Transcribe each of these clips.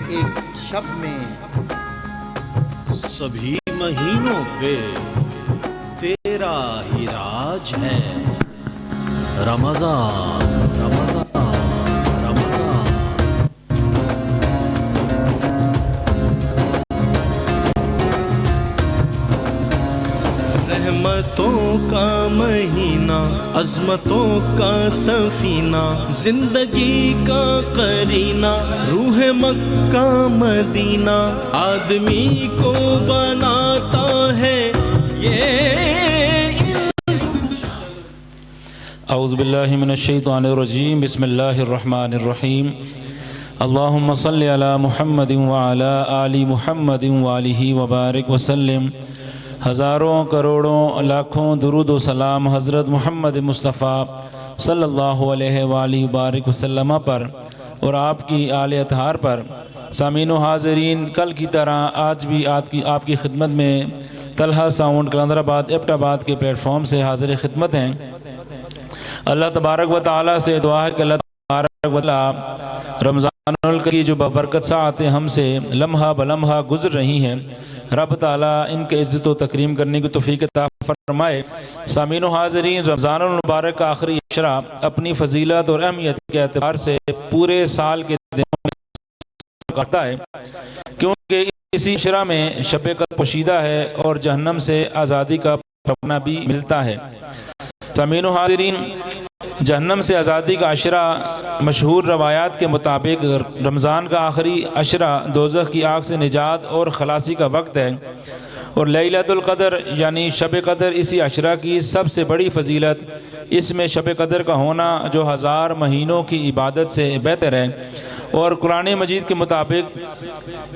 ایک شب میں سبھی مہینوں پہ تیرا ہی راج ہے رمضان رمضان رمضان۔ رحمتوں کا مہینہ، عظمتوں کا سفینہ، زندگی کا قرینہ، روح مکہ مدینہ، آدمی کو بناتا ہے یہ۔ اعوذ باللہ من الشیطان الرجیم، بسم اللہ الرحمن الرحیم۔ اللہم صلی علی محمد وعلی آل محمد وآلہ وبارک وسلم۔ ہزاروں کروڑوں لاکھوں درود و سلام حضرت محمد مصطفیٰ صلی اللہ علیہ وآلہ وبارک وسلم پر اور آپ کی آل اطہار پر۔ سامعین و حاضرین، کل کی طرح آج بھی آپ کی خدمت میں طلحہ ساؤنڈ کلندر آباد ایبٹ آباد کے پلیٹ فارم سے حاضر خدمت ہیں۔ اللہ تبارک و تعالیٰ سے دعا ہے کہ اللہ تبارک و تعالیٰ رمضان الکریم کی جو ببرکت ساعتیں ہم سے لمحہ بلمحہ گزر رہی ہیں، رب تعالیٰ ان کے عزت و تکریم کرنے کی توفیق عطا فرمائے۔ سامعین و حاضرین، رمضان المبارک کا آخری عشرہ اپنی فضیلت اور اہمیت کے اعتبار سے پورے سال کے دنوں میں کرتا ہے، کیونکہ اسی عشرہ میں شب قدر پوشیدہ ہے اور جہنم سے آزادی کا پروانہ بھی ملتا ہے۔ سامعین و حاضرین، جہنم سے آزادی کا عشرہ مشہور روایات کے مطابق رمضان کا آخری عشرہ دوزخ کی آگ سے نجات اور خلاصی کا وقت ہے، اور لیلۃ القدر یعنی شب قدر اسی عشرہ کی سب سے بڑی فضیلت۔ اس میں شب قدر کا ہونا جو 1000 مہینوں کی عبادت سے بہتر ہے، اور قرآن مجید کے مطابق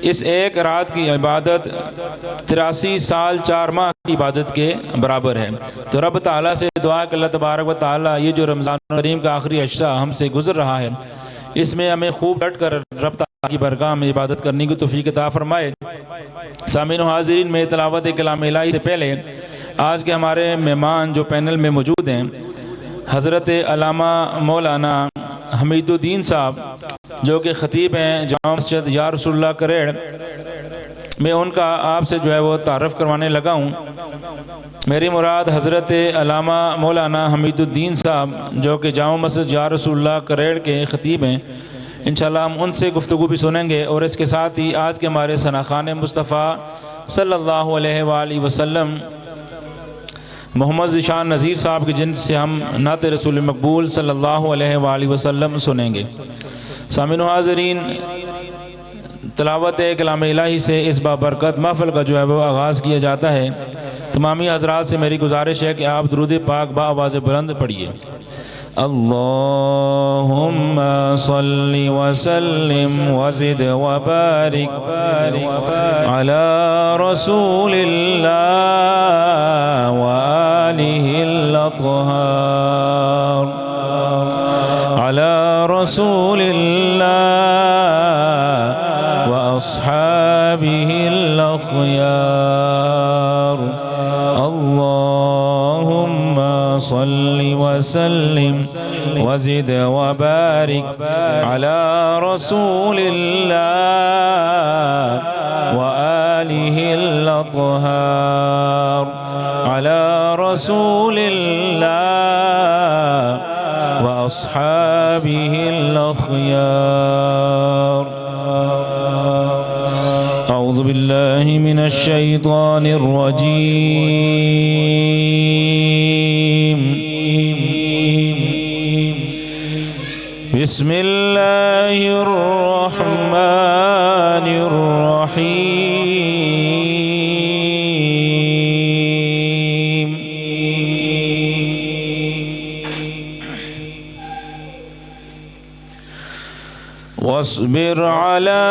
اس ایک رات کی عبادت 83 سال 4 ماہ کی عبادت کے برابر ہے۔ تو رب تعالیٰ سے دعا کہ اللہ تبارک و تعالیٰ یہ جو رمضان الکریم کا آخری عشرہ ہم سے گزر رہا ہے، اس میں ہمیں خوب ڈٹ کر رب تعالیٰ کی بارگاہ میں عبادت کرنے کی توفیق عطا فرمائے۔ سامعین و حاضرین، میں تلاوت کلام الہی سے پہلے آج کے ہمارے مہمان جو پینل میں موجود ہیں، حضرت علامہ مولانا حمید الدین صاحب جو کہ خطیب ہیں جامع مسجد یا رسول اللہ کریڑ، میں ان کا آپ سے جو ہے وہ تعارف کروانے لگا ہوں۔ میری مراد حضرت علامہ مولانا حمید الدین صاحب جو کہ جامع مسجد یا رسول اللہ کریڑ کے خطیب ہیں، انشاءاللہ ہم ان سے گفتگو بھی سنیں گے، اور اس کے ساتھ ہی آج کے ہمارے ثناخوان مصطفیٰ صلی اللہ علیہ وآلہ وسلم محمد ذیشان نذیر صاحب کی جن سے ہم نعت رسول مقبول صلی اللہ علیہ وآلہ وسلم سنیں گے۔ سامعین و حاضرین، تلاوت کلام الہی سے اس بابرکت محفل کا جو ہے وہ آغاز کیا جاتا ہے۔ تمامی حضرات سے میری گزارش ہے کہ آپ درود پاک با آواز بلند پڑھیے۔ اللہم صلی وسلم وزد وبارک علی رسول اللہ وآلہ الاطہار، علی رسول اللہ واصحابہ الاخیار۔ اللہم صلی وسلم وزد وبارک علی رسول اللہ وآلہ الاطہار، علی رسول اللہ واصحابہ الاخیار۔ اعوذ باللہ من الشیطان الرجیم، بسم اللہ الرحمن الرحیم۔ واصبر على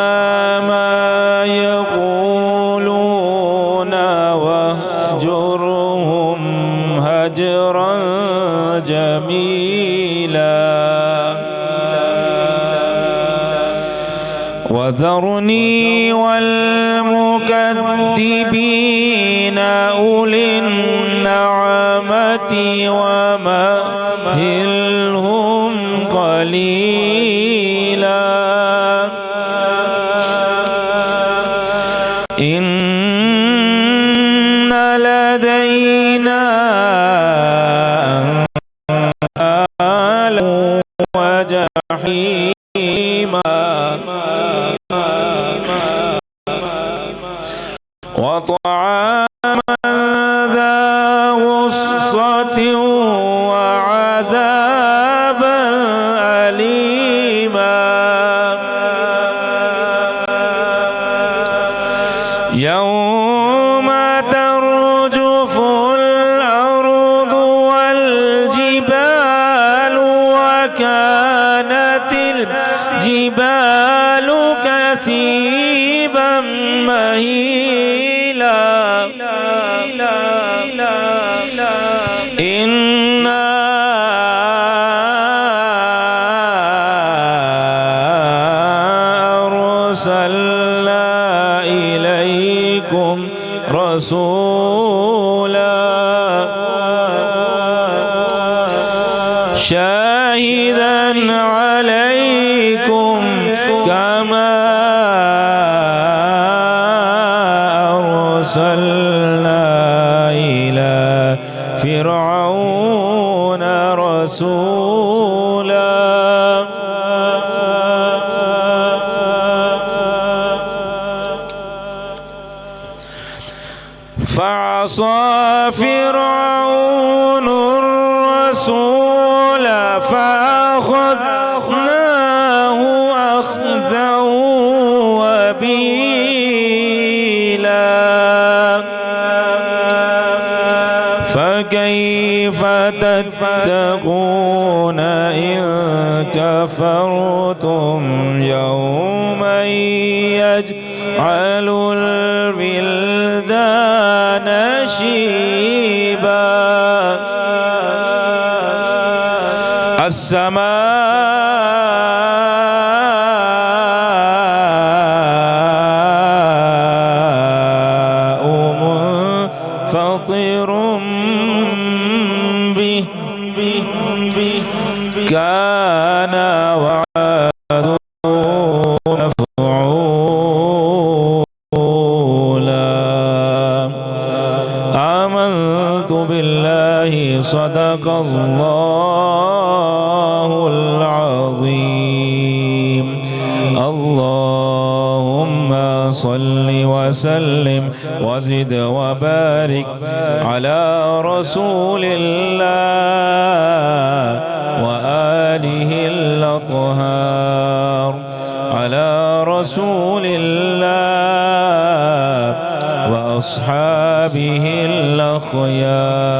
ما يقولون واهجرهم هجرا جميلا، وذرني والمكذبين أولي النعمة ومهلهم قليلا، إن لدينا أنكالا وجحيما وطعاما ذا غصة وعذابا أليما يوم ترجف الأرض والجبال وكانت الجبال كثيبا مهيلا إنا أرسلنا إليكم رسولا شاهدا عليكم كما أرسلنا إلى فرعون رسولا فعصى فرعون الرسول فأخذناه أخذا وبيلا فكيف تتقون إن كفرتم يوما يجعل الولدان شيبا السماء منفطر به كان وعده مفعولا آمنت بالله صدق الله العظيم اللهم صل وسلم وزد وبارك على رسول الله وآله الأطهار على رسول الله وأصحابه الأخيار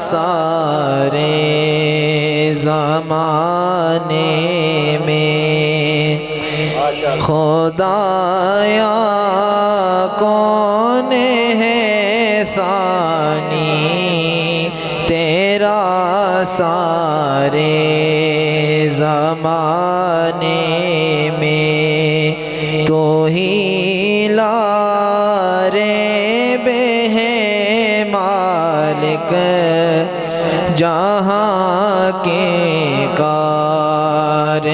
سارے زمانے میں خدایا کون ہے ثانی تیرا سارے زمانے میں تو ہی لارے بے ہے مالک جہاں کے کارخانے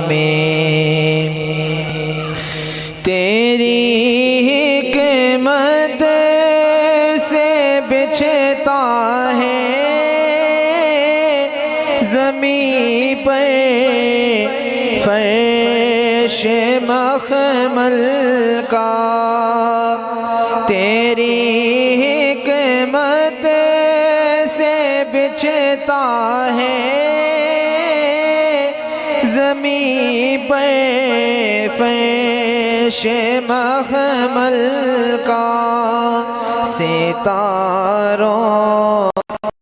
میں تیری حکمت سے بچھتا ہے زمین پر فرش مخمل کا تیری حکمت سے بچھتا ہے زمین پر فرش مخمل کا ستاروں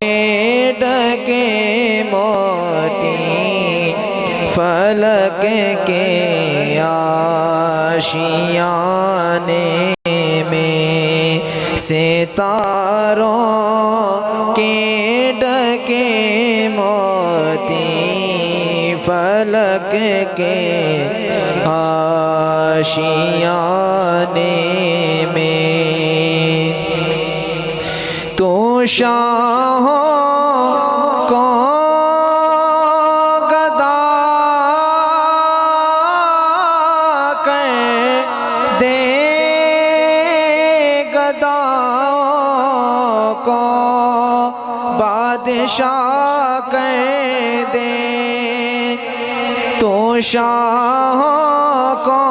کے ڈکے موتی فلک کے آشیانے میں ستاروں کے ڈکے موتی فلک کے آشیانے میں تو شاہوں کو گدا کر دے گداؤں کو بادشاہ کر دے تو شاہوں کو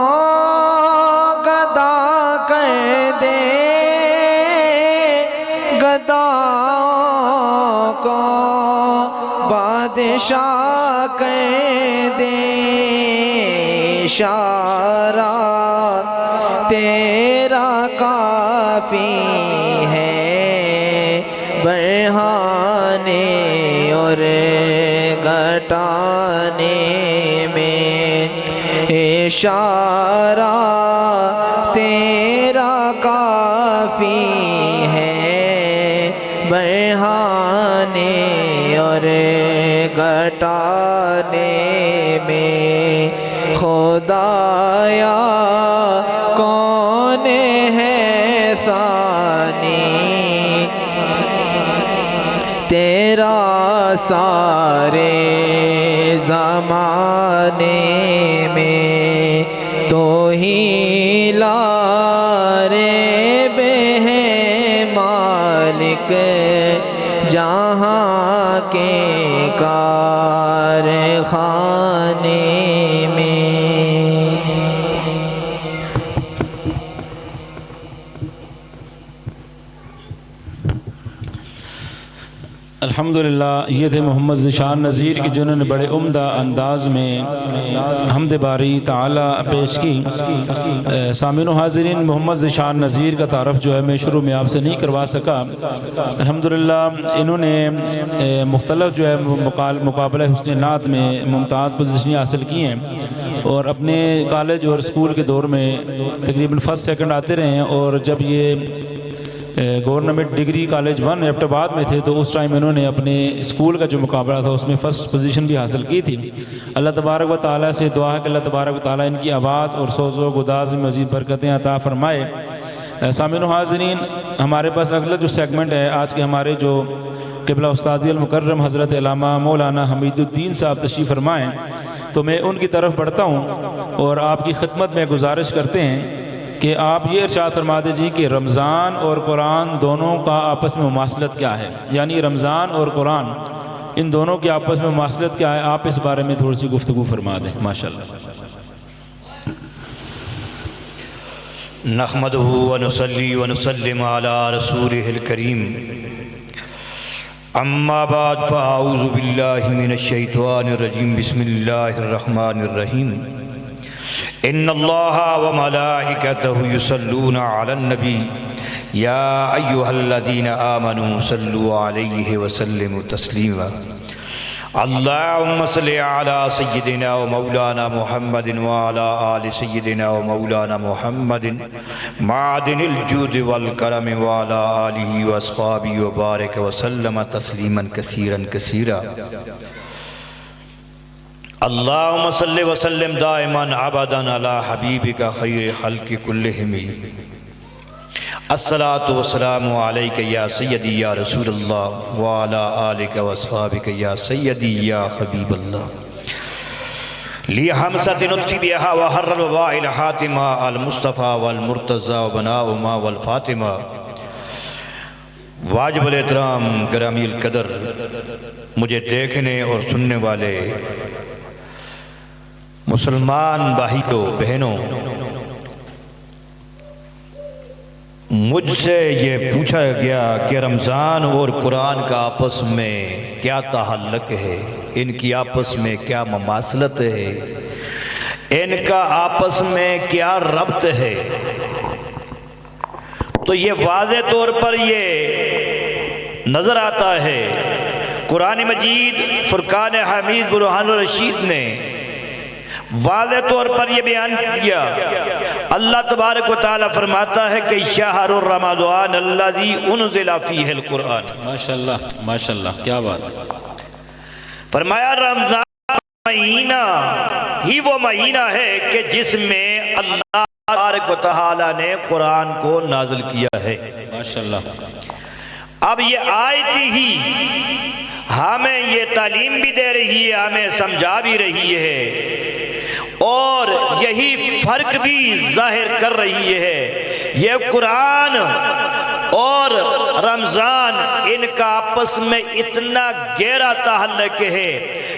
گدا کر دے گداؤں کو بادشاہ کر دے اشارہ تیرا کافی ہے بڑھانے اور گھٹانے میں اشارہ تیرا کافی ہے بڑھانے اور گھٹانے میں خدایا کون ہے ثانی تیرا سارے زمانے میں تو ہی لارے بے ہے مالک جہاں کے کارخانے میں الحمدللہ یہ تھے محمد ذیشان نذیر کی جنہوں نے بڑے عمدہ انداز میں حمد باری تعالیٰ پیش کی۔ سامعین و حاضرین، محمد ذیشان نذیر کا تعارف جو ہے میں شروع میں آپ سے نہیں کروا سکا۔ الحمدللہ انہوں نے مختلف جو ہے مقابلہ حسن نعت میں ممتاز پوزیشنیں حاصل کی ہیں اور اپنے کالج اور اسکول کے دور میں تقریباً فرسٹ سیکنڈ آتے رہے ہیں، اور جب یہ گورنمنٹ ڈگری کالج 1 ایبٹ آباد میں تھے تو اس ٹائم انہوں نے اپنے اسکول کا جو مقابلہ تھا اس میں فرسٹ پوزیشن بھی حاصل کی تھی۔ اللہ تبارک و تعالیٰ سے دعا ہے کہ اللہ تبارک و تعالیٰ ان کی آواز اور سوز و گداز میں مزید برکتیں عطا فرمائے۔ سامعین و حاضرین، ہمارے پاس اگلا جو سیگمنٹ ہے آج کے ہمارے جو قبلہ استاذی المکرم حضرت علامہ مولانا حمید الدین صاحب تشریف فرمائیں، تو میں ان کی طرف بڑھتا ہوں اور آپ کی خدمت میں گزارش کرتے ہیں کہ آپ یہ ارشاد فرما دیجیے کہ رمضان اور قرآن دونوں کا آپس میں مماثلت کیا ہے، یعنی رمضان اور قرآن ان دونوں کی آپس میں مماثلت کیا ہے، آپ اس بارے میں تھوڑی سی گفتگو فرما دیں ماشاءاللہ۔ نحمدہ ونصلی ونسلم علی رسولہ الکریم، اما بعد فاعوذ باللہ من الشیطان الرجیم، بسم اللہ الرحمن الرحیم۔ ان اللہ وملائکتہ یصلون علی النبی یا ایہا الذین آمنوا صلوا علیہ وسلموا تسلیما اللہم صلی علی سیدنا و مولانا محمد وعلی آل سیدنا و مولانا محمد معدن الجود والکرم وعلی آلہ واصحابہ وبارک وسلم تسلیما کثیرا کثیرا اللہم صلی وسلم دائما عبدا علی حبیبک خیر خلق کلہم الصلاة والسلام علیک یا سیدی یا رسول اللہ وعلا آلک واصحابک یا سیدی یا حبیب اللہ لی حمسة نطفی بیہا وحر الوبائل حاتمہ المصطفیٰ والمرتضی وبناؤما والفاطمہ واجب الاحترام گرامی القدر مجھے دیکھنے اور سننے والے مسلمان بھائیوں بہنوں، مجھ سے یہ پوچھا گیا کہ رمضان اور قرآن کا آپس میں کیا تعلق ہے، ان کی آپس میں کیا مماثلت ہے، ان کا آپس میں کیا ربط ہے؟ تو یہ واضح طور پر یہ نظر آتا ہے، قرآن مجید فرقان حمید برہان الرشید نے واضح طور پر یہ بیان کیا۔ اللہ تبارک و تعالی فرماتا ہے کہ شہر رمضان الذی انزل فیہ القرآن، ماشاءاللہ ماشاءاللہ، کیا بات ہے۔ فرمایا رمضان مہینہ ہی وہ مہینہ ہے کہ جس میں اللہ تبارک و تعالی نے قرآن کو نازل کیا ہے۔ ماشاءاللہ۔ اب یہ آیت ہی ہمیں یہ تعلیم بھی دے رہی ہے، ہمیں سمجھا بھی رہی ہے، اور یہی فرق بھی ظاہر کر رہی ہے۔ یہ قرآن اور رمضان ان کا آپس میں اتنا گہرا تعلق ہے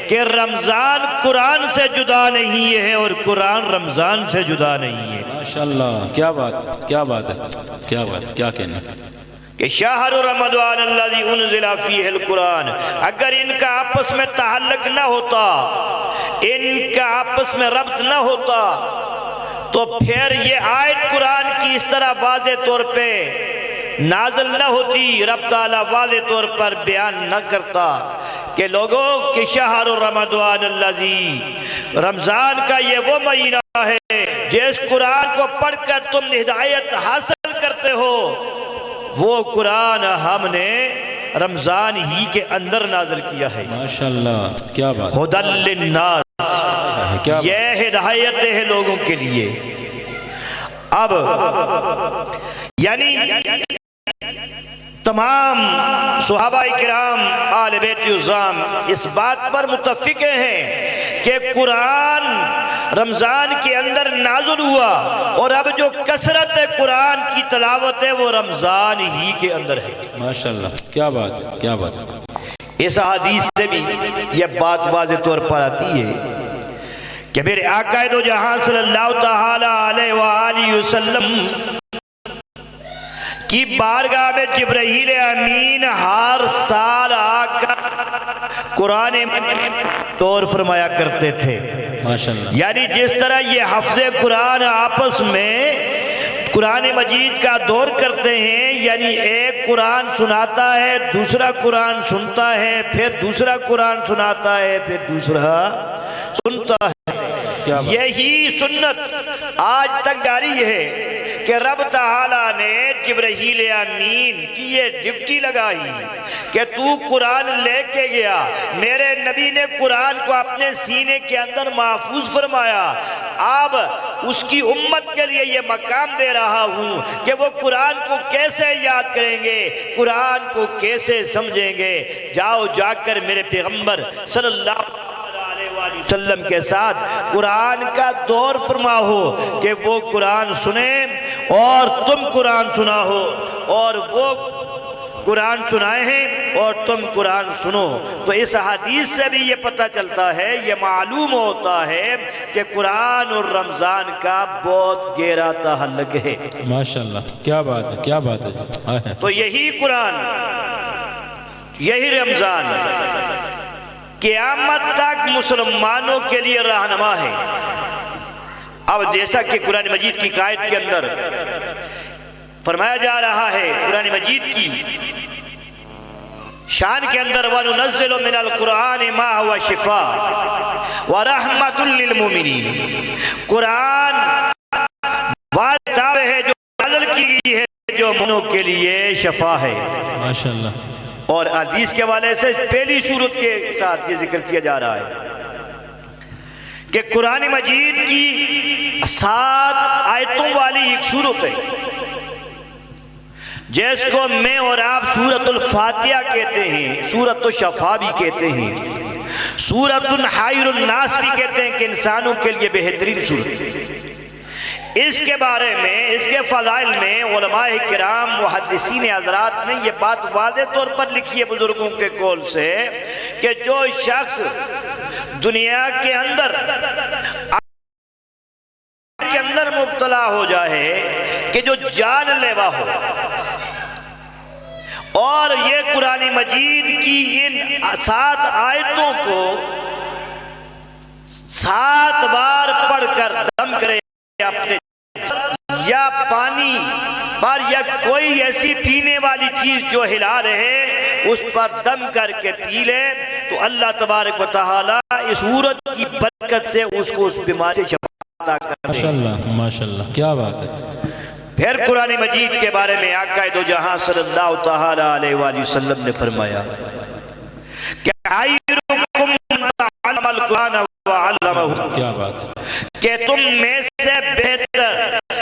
کہ رمضان قرآن سے جدا نہیں ہے اور قرآن رمضان سے جدا نہیں ہے۔ ماشاءاللہ، کیا بات ہے، کیا بات ہے، کیا بات ہے، کیا کہنا ہے کہ شہر رمضان الذی انزل فیہ القرآن، اگر ان کا آپس میں تعلق نہ ہوتا، ان کا آپس میں ربط نہ ہوتا، تو پھر یہ آیت قرآن کی اس طرح واضح طور پہ نازل نہ ہوتی، رب تعالیٰ واضح طور پر بیان نہ کرتا کہ لوگوں کہ شہر رمضان الذی، رمضان کا یہ وہ مہینہ ہے جس قرآن کو پڑھ کر تم ہدایت حاصل کرتے ہو، وہ قرآن ہم نے رمضان ہی کے اندر نازل کیا ہے۔ ماشاءاللہ، کیا بات ہے، ہدی للناس، کیا بات ہے۔ یہ ہدایت ہے لوگوں کے لیے۔ اب یعنی تمام صحابہ کرام آل بیت عظام اس بات پر متفق ہیں کہ قرآن رمضان کے اندر نازل ہوا، اور اب جو کثرت قرآن کی تلاوت ہے وہ رمضان ہی کے اندر ہے۔ ماشاءاللہ، کیا بات ہے، کیا بات ہے۔ اس حدیث سے بھی یہ بات واضح طور پر آتی ہے کہ میرے آقا دو جہاں صلی اللہ تعالی علیہ وآلہ وسلم کی بارگاہ میں جبرائیل امین ہر سال آ کر قرآن طور فرمایا کرتے تھے۔ ماشاءاللہ، یعنی جس طرح یہ حفظ قرآن آپس میں قرآن مجید کا دور کرتے ہیں، یعنی ایک قرآن سناتا ہے، دوسرا قرآن سنتا ہے، پھر دوسرا قرآن سناتا ہے، پھر دوسرا سنتا ہے۔ یہی سنت آج تک جاری ہے کہ رب تعالیٰ نے جبرائیل امین کی یہ ڈیوٹی لگائی کہ تو قرآن لے کے گیا، میرے نبی نے قرآن کو اپنے سینے کے اندر محفوظ فرمایا، اب اس کی امت کے لیے یہ مقام دے رہا ہوں کہ وہ قرآن کو کیسے یاد کریں گے، قرآن کو کیسے سمجھیں گے۔ جاؤ جا کر میرے پیغمبر صلی اللہ علیہ وسلم کے ساتھ قرآن کا دور فرماؤ کہ وہ قرآن سنیں اور تم قرآن سناؤ، اور وہ قرآن سنائے ہیں اور تم قرآن سنو۔ تو اس حدیث سے بھی یہ پتہ چلتا ہے، یہ معلوم ہوتا ہے کہ قرآن اور رمضان کا بہت گہرا تعلق ہے۔ ماشاءاللہ، کیا بات ہے، کیا بات ہے۔ تو یہی قرآن، یہی رمضان قیامت تک مسلمانوں کے لیے رہنما ہے۔ اب جیسا کہ قرآن مجید کی آیت کے اندر فرمایا جا رہا ہے قرآن مجید کی شان کے اندر وَنُنَزِّلُ مِنَ الْقُرْآنِ مَا هُوَ شِفَاءٌ وَرَحْمَةٌ لِّلْمُؤْمِنِينَ، قرآن واضح ہے جو نازل کی گئی ہے جو مومنوں کے لیے شفا ہے۔ ماشاءاللہ۔ اور حدیث کے حوالے سے پہلی سورت کے ساتھ یہ ذکر کیا جا رہا ہے کہ قرآن مجید کی 7 آیتوں والی ایک سورت ہے جس کو میں اور آپ سورۃ الفاتحہ کہتے ہیں، سورۃ الشفا بھی کہتے ہیں، سورۃ حائر الناس بھی کہتے ہیں کہ انسانوں کے لیے بہترین سورت۔ اس کے بارے میں، اس کے فضائل میں علماء کرام محدثین حضرات نے یہ بات واضح طور پر لکھی ہے بزرگوں کے قول سے کہ جو شخص دنیا کے اندر مبتلا ہو جائے، کہ جو جان لیوا ہو اور یہ قرآن مجید کی ان 7 آیتوں کو 7 بار پڑھ کر دم کرے اپنے یا پانی پر یا کوئی ایسی پینے والی چیز جو ہلا رہے اس پر دم کر کے پی لے، تو اللہ تبارک و تعالی اس سورت کی برکت سے اس کو اس بیماری سے شفا عطا کر دے۔ ماشاءاللہ ماشاءاللہ، کیا بات ہے۔ پھر قرآن مجید کے بارے میں آقا دو جہاں صلی اللہ تعالی علیہ وآلہ وسلم نے فرمایا کہ خیرکم من تعلم القرآن وعلمہ، کیا بات ہے، کہ تم میں سے بہتر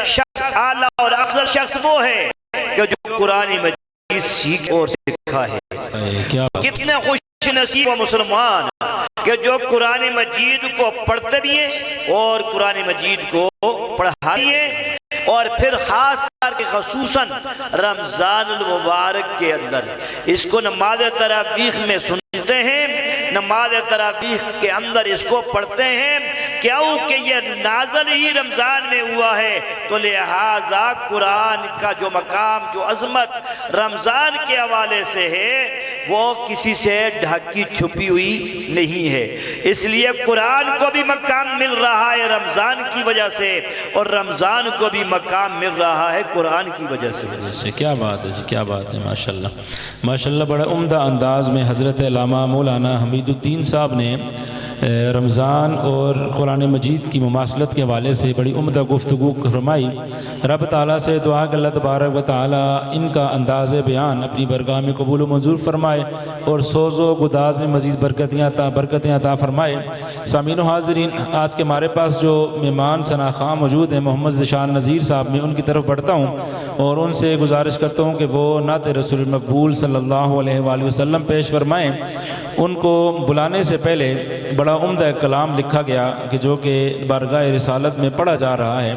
شخص، اعلیٰ اور افضل شخص وہ ہے کہ جو قرآن مجید سیکھ اور سکھا ہے۔ کیا بات، کتنے خوش نصیب و مسلمان کہ جو قرآن مجید کو پڑھتے بھی ہیں اور قرآن مجید کو پڑھاتے ہیں، اور پھر خاص کر کے خصوصاً رمضان المبارک کے اندر اس کو نماز تراویح میں سنتے ہیں، نماز تراویح کے اندر اس کو پڑھتے ہیں، کیونکہ یہ نازل ہی رمضان میں ہوا ہے، تو لہٰذا قرآن کا جو مقام، جو عظمت رمضان کے حوالے سے ہے وہ کسی سے ڈھکی چھپی ہوئی نہیں ہے۔ اس لیے قرآن کو بھی مقام مل رہا ہے رمضان کی وجہ سے، اور رمضان کو بھی مقام مل رہا ہے قرآن کی وجہ سے۔ کیا بات ہے جی، کیا بات ہے، ماشاءاللہ ماشاءاللہ۔ بڑا عمدہ انداز میں حضرت علامہ مولانا حمید الدین صاحب نے رمضان اور قرآن مجید کی مماثلت کے حوالے سے بڑی عمدہ گفتگو فرمائی۔ رب تعالیٰ سے دعا کہ اللہ تبارک و تعالیٰ ان کا انداز بیان اپنی برگاہ میں قبول و منظور فرمائے اور سوز و گداز میں مزید برکتیں عطا فرمائے۔ سامعین و حاضرین، آج کے ہمارے پاس جو مہمان ثناء موجود ہیں محمد ذیشان نذیر صاحب، میں ان کی طرف بڑھتا ہوں اور ان سے گزارش کرتا ہوں کہ وہ نعت رسول مقبول صلی اللہ علیہ وآلہ وسلم پیش فرمائیں۔ ان کو بلانے سے پہلے بڑا عمدہ کلام لکھا گیا کہ جو کہ بارگاہ رسالت میں پڑھا جا رہا ہے۔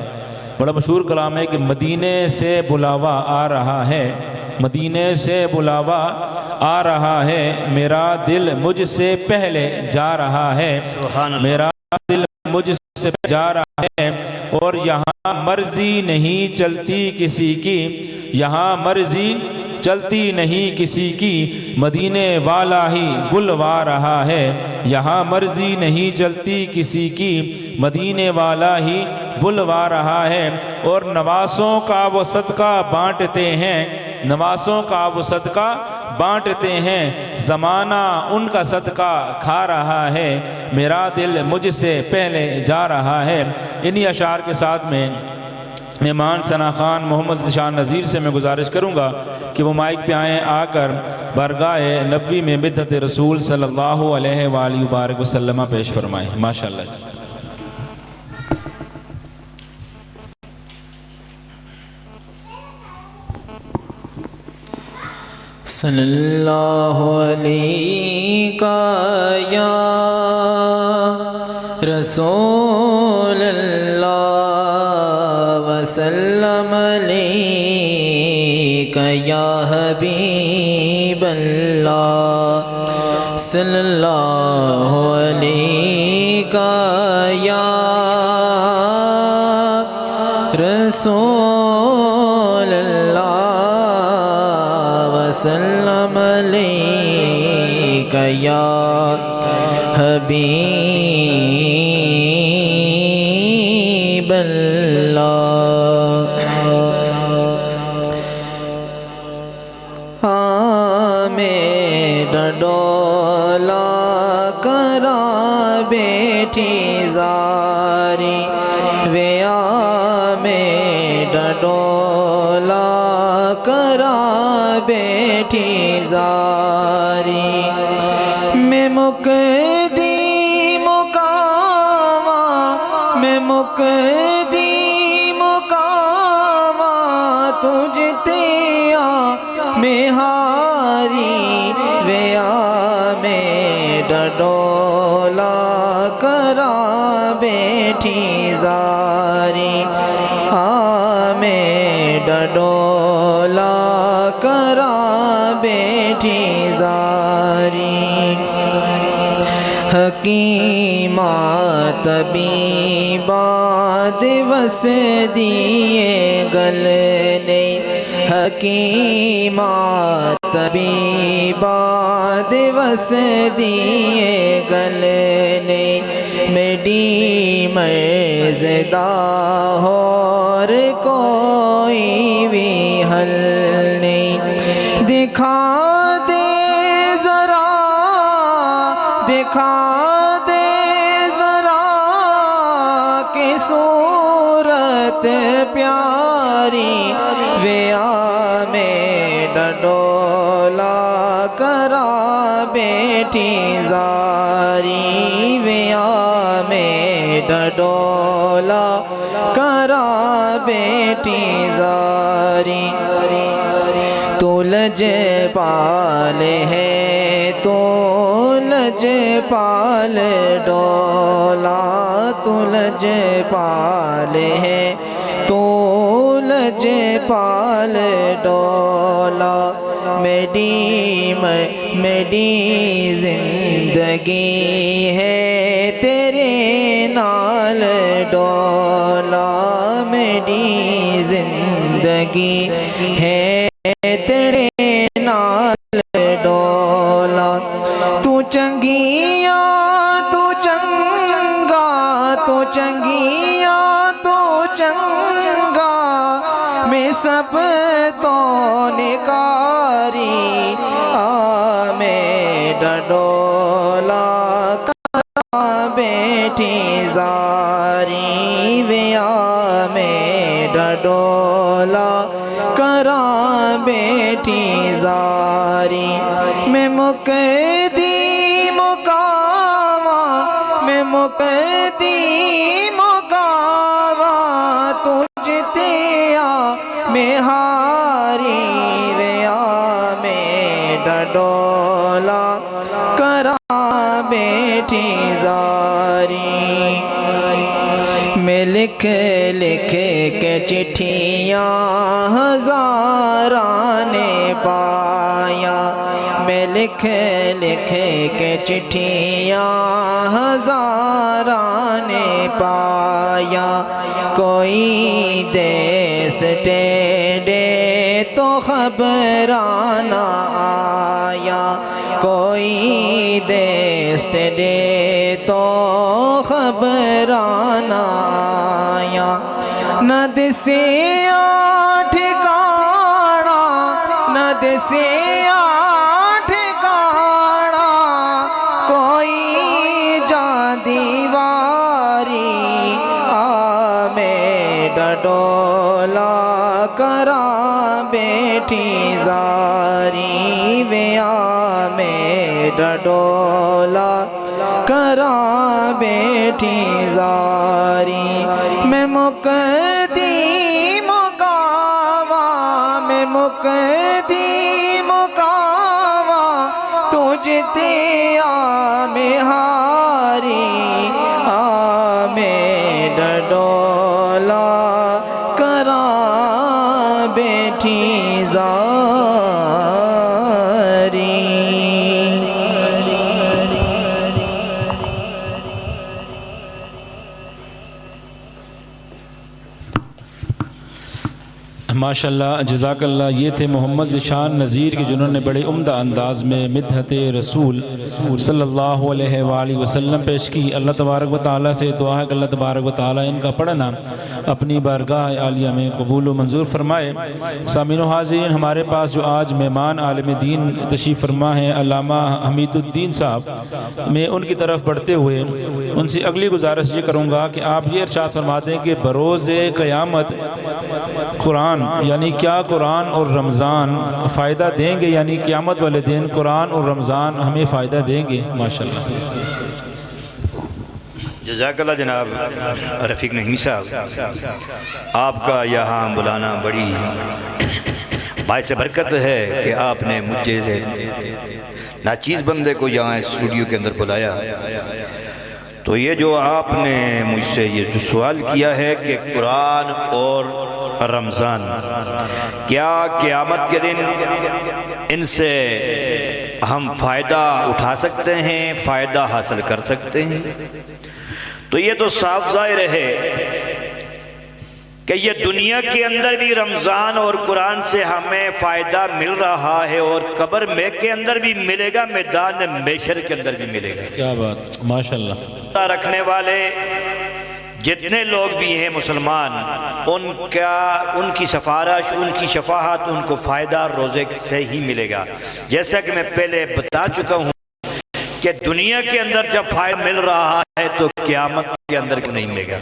بڑا مشہور کلام ہے کہ مدینے سے بلاوا آ رہا ہے، مدینے سے بلاوا آ رہا ہے، میرا دل مجھ سے پہلے جا رہا ہے، میرا دل مجھ سے جا رہا ہے، اور یہاں مرضی نہیں چلتی کسی کی، یہاں مرضی چلتی نہیں کسی کی، مدینے والا ہی بلوا رہا ہے، یہاں مرضی نہیں چلتی کسی کی، مدینے والا ہی بلوا رہا ہے، اور نواسوں کا وہ صدقہ بانٹتے ہیں، نواسوں کا وہ صدقہ بانٹتے ہیں، زمانہ ان کا صدقہ کھا رہا ہے، میرا دل مجھ سے پہلے جا رہا ہے۔ انہی اشعار کے ساتھ میں مہمان ثناء خان محمد ذیشان نذیر سے میں گزارش کروں گا کہ وہ مائک پہ آئیں، آ کر بارگاہ نبوی میں مدحت رسول صلی اللہ علیہ وآلہ وبارک وسلم پیش فرمائیں۔ ماشاءاللہ۔ صلی اللہ علیہ یا رسول اللہ وسلم علیک یا حبیب اللہ، صلی اللہ علیہ یا رسول اللہ وسلم علیک یا حبیب اللہ۔ میں ڈڈولا کرا بیٹھی زاری ویا میں ڈڈولا کرا بیٹھی زاری میں مکدی مکاوا میں مکدی مکاوا تجھ تیا میں ہاری ویا میں ڈڈولا کرا بیٹھی زاری میں ڈڈولا کرا بیٹھی زاری حکیمات طبیبات وس دیے گلنے حکیمات طبیبات وس دیے گلنے میری مرزدہ اور کوئی بھی حل نہیں دکھا دے ذرا دکھا دے ذرا کہ صورت پیاری ویا میں ڈڈولا کرا بیٹھی زاری ویا میں ڈڈولا کرا بیٹھی زاری تو لج پال ہے تو لج پال ڈولا تو لج پال ہے تو لج پال ڈولا میری زندگی ہے تیرے نال ڈولا میری زندگی ہے تیرے نال ڈولا تو چنگیاں تو چنگا تو چنگیاں تو چنگا میں سب تو نکاری میں ڈڈولا کرا بیٹھی زاری ویا میں ڈڈولا کرا بیٹھی زاری میں مکدی مکاوا میں مکدی مکاوا تجھ تیا میں ہاری ویا میں ڈڈولا کرا بیٹھی زاری میں لکھ لکھ کے چٹھیاں ہزاراں نے پایا میں لکھ لکھ کے چٹھیاں ہزاراں نے پایا کوئی دیس ٹیڑے تو خبرانہ آیا کوئی دیس ٹیڑے تو خبرانہ آیا نہ دسیا ٹھکانا نہ دسیا ٹھکانا کوئی جان دیواری میں ڈڈولا کرا بیٹھی زاری ویا میں ڈڈولا کرا بیٹھی زاری میں مکدی مکاوا میں مکدی مکاوا تجھ تیا میں ہاری میں ڈڈولا کرا بیٹھی زاری ماشاءاللہ جزاک اللہ. یہ تھے محمد ذیشان نذیر کے جنہوں نے بڑے عمدہ انداز میں مدحت رسول صلی اللہ علیہ وآلہ وسلم پیش کی. اللہ تبارک و تعالیٰ سے دعا ہے کہ اللہ تبارک و تعالیٰ ان کا پڑھنا اپنی بارگاہ عالیہ میں قبول و منظور فرمائے. سامعین و حاضرین، ہمارے پاس جو آج مہمان عالم دین تشریف فرما ہیں علامہ حمید الدین صاحب، میں ان کی طرف بڑھتے ہوئے ان سے اگلی گزارش یہ کروں گا کہ آپ یہ ارشاد فرماتے ہیں کہ بروز قیامت قرآن یعنی کیا قرآن اور رمضان فائدہ دیں گے، یعنی قیامت والے دن قرآن اور رمضان ہمیں فائدہ دیں گے. ماشاءاللہ. جزاک اللہ جناب رفیق نعیمی صاحب، آپ کا یہاں بلانا بڑی باعث برکت ہے کہ آپ نے مجھے سے ناچیز بندے کو یہاں اسٹوڈیو کے اندر بلایا. تو یہ جو آپ نے مجھ سے یہ جو سوال کیا ہے کہ قرآن اور رمضان کیا قیامت کے دن ان سے ہم فائدہ اٹھا سکتے ہیں، فائدہ حاصل کر سکتے ہیں، تو یہ تو صاف ظاہر ہے کہ یہ دنیا کے اندر بھی رمضان اور قرآن سے ہمیں فائدہ مل رہا ہے، اور قبر میں کے اندر بھی ملے گا، میدان محشر کے اندر بھی ملے گا. کیا بات، ماشاءاللہ. رکھنے والے جتنے لوگ بھی ہیں مسلمان، ان کی سفارش، ان کی شفاعت ان کو فائدہ روزے سے ہی ملے گا. جیسا کہ میں پہلے بتا چکا ہوں کہ دنیا کے اندر جب فائدہ مل رہا ہے تو قیامت کے اندر کیوں نہیں ملے گا.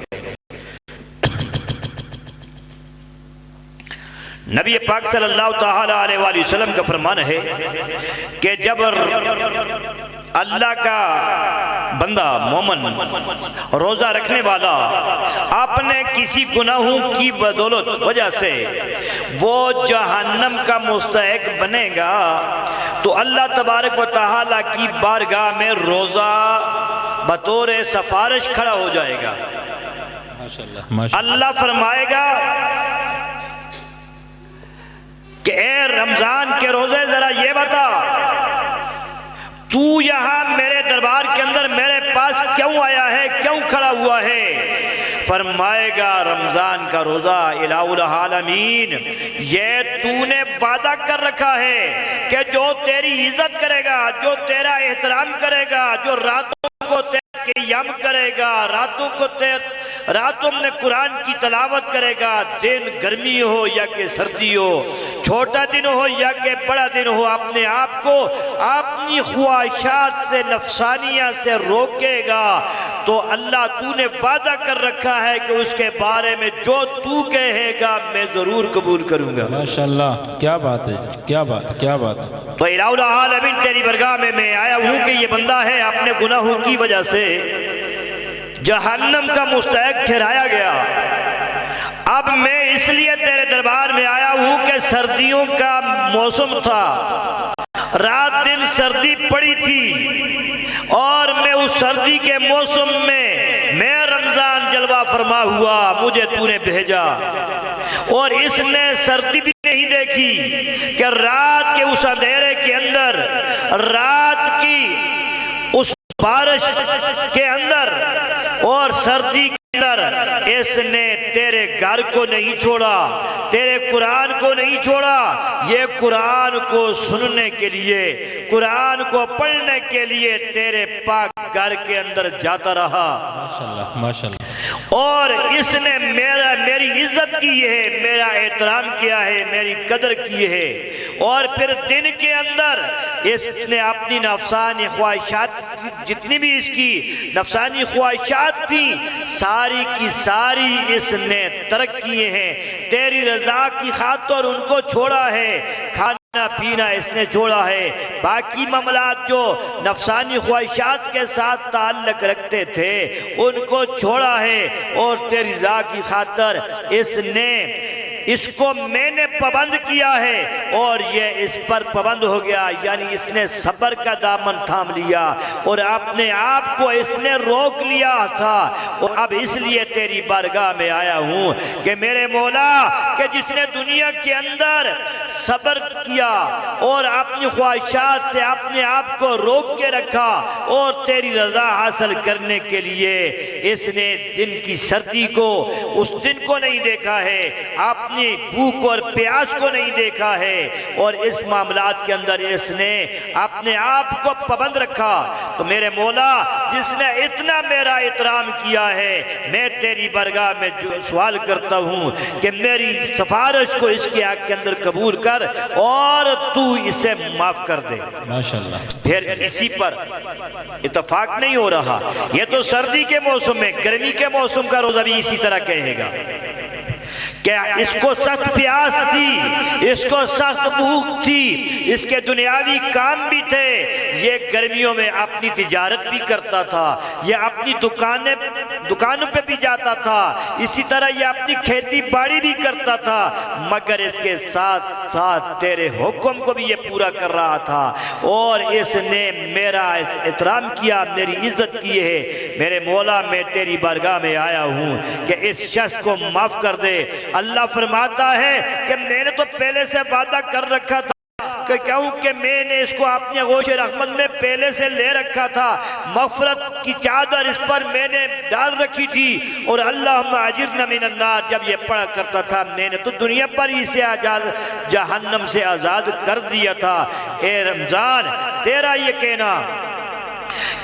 نبی پاک صلی اللہ تعالیٰ علیہ وآلہ وسلم کا فرمان ہے کہ جب اللہ کا بندہ مومن روزہ رکھنے والا اپنے کسی گناہوں کی بدولت وجہ سے وہ جہنم کا مستحق بنے گا تو اللہ تبارک و تعالیٰ کی بارگاہ میں روزہ بطور سفارش کھڑا ہو جائے گا. اللہ فرمائے گا کہ اے رمضان کے روزے ذرا یہ بتا تو یہاں میرے دربار کے اندر میرے پاس کیوں آیا ہے، کیوں کھڑا ہوا ہے؟ فرمائے گا رمضان کا روزہ الہ العالمین یہ تو نے وعدہ کر رکھا ہے کہ جو تیری عزت کرے گا، جو تیرا احترام کرے گا، جو راتوں کو تیرا قیام کرے گا، راتوں میں قرآن کی تلاوت کرے گا، دن گرمی ہو یا کہ سردی ہو، چھوٹا دن ہو یا کہ بڑا دن ہو، اپنے آپ کو اپنی خواہشات سے نفسانیہ سے روکے گا تو اللہ تو نے وعدہ کر رکھا ہے کہ اس کے بارے میں جو تو کہے گا میں ضرور قبول کروں گا. ماشاءاللہ. کیا بات ہے، کیا بات ہے، کیا بات ہے. تو الہ العالمین تیری برگاہ میں آیا ہوں کہ یہ بندہ ہے اپنے گناہوں کی وجہ سے جہنم کا مستحق ٹھہرایا گیا. اب میں اس لیے تیرے دربار میں آیا ہوں کہ سردیوں کا موسم تھا، رات دن سردی پڑی تھی، اور میں اس سردی کے موسم میں رمضان جلوہ فرما ہوا، مجھے تو نے بھیجا، اور اس نے سردی بھی نہیں دیکھی کہ رات کے اس اندھیرے کے اندر، رات کی اس بارش کے اندر اور سردی کے اندر اس نے تیرے گھر کو نہیں چھوڑا، تیرے قرآن کو نہیں چھوڑا، یہ قرآن کو سننے کے لیے، قرآن کو پڑھنے کے لیے تیرے پاک گھر کے اندر جاتا رہا. ماشاءاللہ ماشاءاللہ. اور اس نے میری عزت کی ہے، میرا احترام کیا ہے، میری قدر کی ہے، اور پھر دن کے اندر اس نے اپنی نفسانی خواہشات جتنی بھی اس کی نفسانی خواہشات تھیں ساری کی ساری اس نے ترک کیے ہیں، تیری رضا کی خاطر ان کو چھوڑا ہے، کھانا پینا اس نے چھوڑا ہے، باقی معاملات جو نفسانی خواہشات کے ساتھ تعلق رکھتے تھے ان کو چھوڑا ہے، اور تیری رضا کی خاطر اس کو میں نے پابند کیا ہے، اور یہ اس پر پابند ہو گیا، یعنی اس نے صبر کا دامن تھام لیا اور اپنے آپ کو اس نے روک لیا تھا. اور اب اس لیے تیری بارگاہ میں آیا ہوں کہ میرے مولا کہ جس نے دنیا کے اندر صبر کیا اور اپنی خواہشات سے اپنے آپ کو روک کے رکھا اور تیری رضا حاصل کرنے کے لیے اس نے دن کی سردی کو، اس دن کو نہیں دیکھا ہے، اپنی اپنی بھوک اور پیاس کو نہیں دیکھا ہے اور اس معاملات کے اندر اس نے اپنے آپ کو پابند رکھا، تو میرے مولا جس نے اتنا میرا احترام کیا ہے، میں تیری بارگاہ میں جو سوال کرتا ہوں کہ میری سفارش کو اس کے حق کے اندر قبول کر اور تو اسے معاف کر دے۔ ماشاءاللہ۔ پھر اسی پر اتفاق نہیں ہو رہا، یہ تو سردی کے موسم میں، گرمی کے موسم کا روزہ بھی اسی طرح کہے گا کہ اس کو سخت پیاس تھی، اس کو سخت بھوک تھی، اس کے دنیاوی کام بھی تھے، یہ گرمیوں میں اپنی تجارت بھی کرتا تھا، یہ اپنی دکانوں پہ بھی جاتا تھا، اسی طرح یہ اپنی کھیتی باڑی بھی کرتا تھا، مگر اس کے ساتھ ساتھ تیرے حکم کو بھی یہ پورا کر رہا تھا اور اس نے میرا احترام کیا، میری عزت کی ہے۔ میرے مولا میں تیری بارگاہ میں آیا ہوں کہ اس شخص کو معاف کر دے۔ اللہ فرماتا ہے کہ میں نے تو پہلے سے وعدہ کر رکھا تھا کہ میں نے اس کو اپنے غوش رحمت میں پہلے سے لے رکھا تھا، مغفرت کی چادر اس پر میں نے ڈال رکھی تھی، اور اللہم اجرنا من النار جب یہ پڑھا کرتا تھا میں نے تو دنیا پر ہی سے جہنم سے آزاد کر دیا تھا۔ اے رمضان تیرا یہ کہنا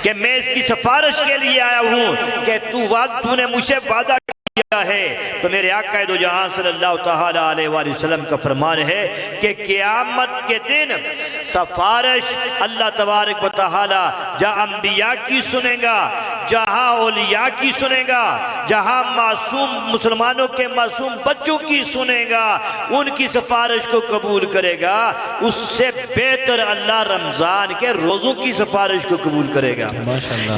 کہ میں اس کی سفارش کے لیے آیا ہوں کہ تو نے مجھ سے وعدہ کیا ہے، تو میرے آقا دو جہاں صلی اللہ تعالیٰ علیہ وآلہ وسلم کا فرمان ہے کہ قیامت کے دن سفارش اللہ تبارک و تعالیٰ جہاں انبیاء کی سنے گا، جہاں اولیاء کی سنے گا، جہاں معصوم مسلمانوں کے معصوم بچوں کی سنے گا، ان کی سفارش کو قبول کرے گا، اس سے بہتر اللہ رمضان کے روزوں کی سفارش کو قبول کرے گا۔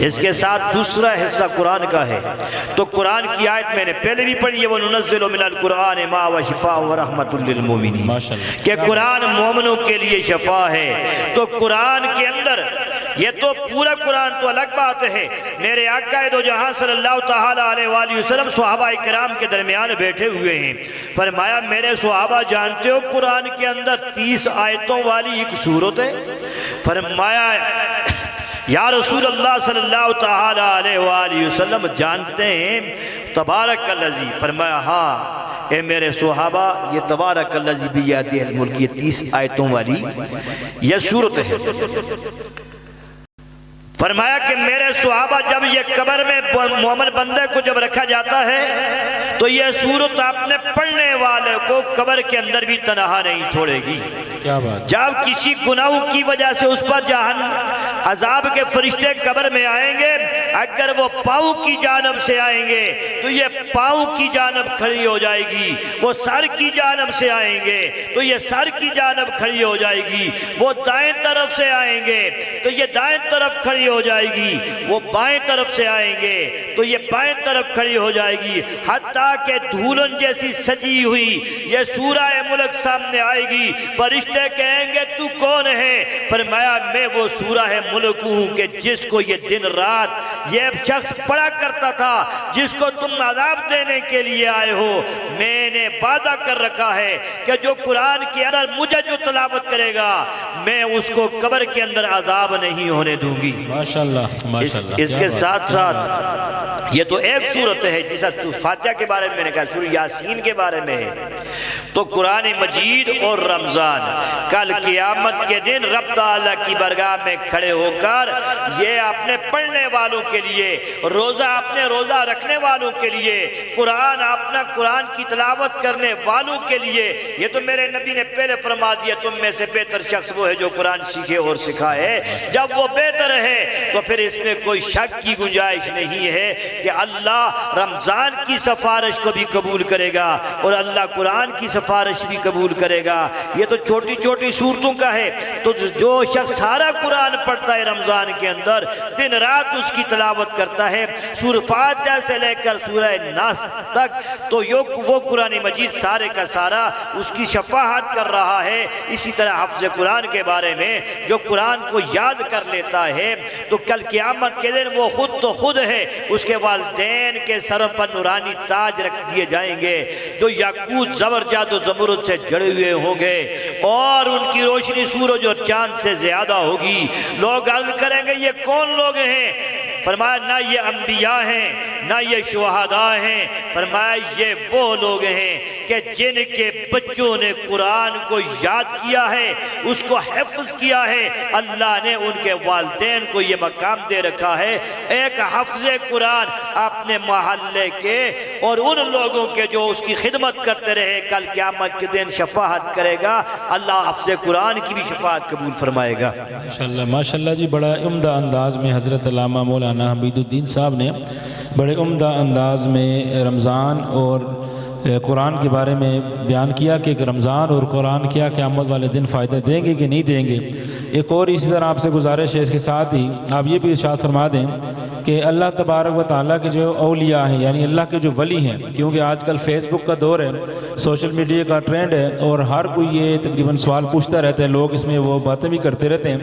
اس کے ساتھ دوسرا حصہ قرآن کا ہے، تو قرآن کی آیت میں نے پہلے بھی پڑھی ہے، وَنُنَزِّلُ مِنَ الْقُرْآنِ مَا وَشِفَاءُ وَرَحْمَةٌ لِّلْمُؤْمِنِينَ کہ قرآن مومنوں کے لیے شفا ہے۔ تو قرآن کے اندر یہ تو پورا قرآن تو الگ بات ہے، میرے آقا دو جہاں صلی اللہ تعالیٰ علیہ وآلہ وسلم صحابہ کرام کے درمیان بیٹھے ہوئے ہیں، فرمایا میرے صحابہ جانتے ہو قرآن کے اندر 30 آیتوں والی ایک سورت ہے؟ فرمایا یا رسول اللہ صلی اللہ تعالیٰ علیہ وآلہ وسلم جانتے ہیں تبارک الذی؟ فرمایا ہاں اے میرے صحابہ یہ تبارک الذی بیدہ الملک یہ 30 آیتوں والی یہ سورت ہے۔ فرمایا کہ میرے صحابہ جب یہ قبر میں مومن بندے کو جب رکھا جاتا ہے تو یہ سورت اپنے پڑھنے والے کو قبر کے اندر بھی تنہا نہیں چھوڑے گی۔ کیا بات؟ جب کسی گناہوں کی وجہ سے اس پر عذاب کے فرشتے قبر میں آئیں گے، اگر وہ پاؤں کی جانب سے آئیں گے تو یہ پاؤں کی جانب کھڑی ہو جائے گی، وہ سر کی جانب سے آئیں گے تو یہ سر کی جانب کھڑی ہو جائے گی، وہ دائیں طرف سے آئیں گے تو یہ دائیں طرف کھڑی ہو جائے گی، وہ بائیں طرف سے آئیں گے تو یہ بائیں طرف کھڑی ہو جائے گی، حتیٰ کہ دھولن جیسی سجی ہوئی یہ سورہ ملک سامنے آئے گی، فرشتے کہیں گے تو کون ہے؟ فرمایا میں وہ سورہ ملک ہوں کہ جس کو یہ دن رات یہ شخص پڑھا کرتا تھا، جس کو تم عذاب دینے کے لیے آئے ہو، میں نے وعدہ کر رکھا ہے کہ جو قرآن کے اندر مجھے جو تلاوت کرے گا میں اس کو قبر کے اندر عذاب نہیں ہونے دوں گی۔ ماشاءاللہ ماشاءاللہ۔ اس کے ساتھ ساتھ یہ تو ایک سورت ہے جیسا فاتحہ کے بارے میں نے کہا، سورہ یاسین کے بارے میں ہے، تو قرآن مجید اور رمضان کل قیامت کے دن رب تعالیٰ کی بارگاہ میں کھڑے ہو کر یہ اپنے پڑھنے والوں کے لیے، روزہ اپنے روزہ رکھنے والوں کے لیے، قرآن اپنا قرآن کی تلاوت کرنے والوں کے لیے، یہ تو میرے نبی نے پہلے فرما دیا تم میں سے بہتر شخص وہ ہے جو قرآن سیکھے اور سکھائے۔ جب وہ بہتر ہے تو پھر اس میں کوئی شک کی گنجائش نہیں ہے کہ اللہ رمضان کی سفارش کو بھی قبول کرے گا اور اللہ قرآن کی سفارش بھی قبول کرے گا۔ یہ تو چھوٹی چھوٹی صورتوں کا ہے، تو جو شخص سارا قرآن پڑھتا ہے رمضان کے اندر دن رات اس کی تلاوت کرتا ہے سورہ فاتحہ سے لے کر سورہ ناس تک، تو وہ قرآن مجید سارے کا سارا اس کی شفاعت کر رہا ہے۔ اسی طرح حفظ قرآن کے بارے میں جو قرآن کو یاد کر لیتا ہے تو کل قیامت کے دن وہ خود تو خود ہے، اس کے والدین کے سر پر نورانی تاج رکھ دیے جائیں گے جو یاقوت زبرجد و زمرد سے جڑے ہوئے ہوں گے اور ان کی روشنی سورج اور چاند سے زیادہ ہوگی۔ لوگ عرض کریں گے یہ کون لوگ ہیں؟ فرمایا نہ یہ انبیاء ہیں نہ یہ شہداء ہیں، فرمایا یہ وہ لوگ ہیں کہ جن کے بچوں نے قرآن کو یاد کیا ہے، اس کو حفظ کیا ہے، اللہ نے ان کے والدین کو یہ مقام دے رکھا ہے۔ ایک حفظ قرآن اپنے محلے کے اور ان لوگوں کے جو اس کی خدمت کرتے رہے، کل قیامت کے دن شفاعت کرے گا، اللہ حفظ قرآن کی بھی شفاعت قبول فرمائے گا۔ ماشاءاللہ جی، بڑا عمدہ انداز میں حضرت علامہ مولانا حمید الدین صاحب نے بڑے عمدہ انداز میں رمضان اور قرآن کے بارے میں بیان کیا کہ رمضان اور قرآن کیا قیامت والے دن فائدہ دیں گے کہ نہیں دیں گے۔ ایک اور اسی طرح آپ سے گزارش ہے، اس کے ساتھ ہی آپ یہ بھی ارشاد فرما دیں کہ اللہ تبارک و تعالیٰ کے جو اولیاء ہیں، یعنی اللہ کے جو ولی ہیں، کیونکہ آج کل فیس بک کا دور ہے، سوشل میڈیا کا ٹرینڈ ہے، اور ہر کوئی یہ تقریباً سوال پوچھتا رہتا ہے، لوگ اس میں وہ باتیں بھی کرتے رہتے ہیں۔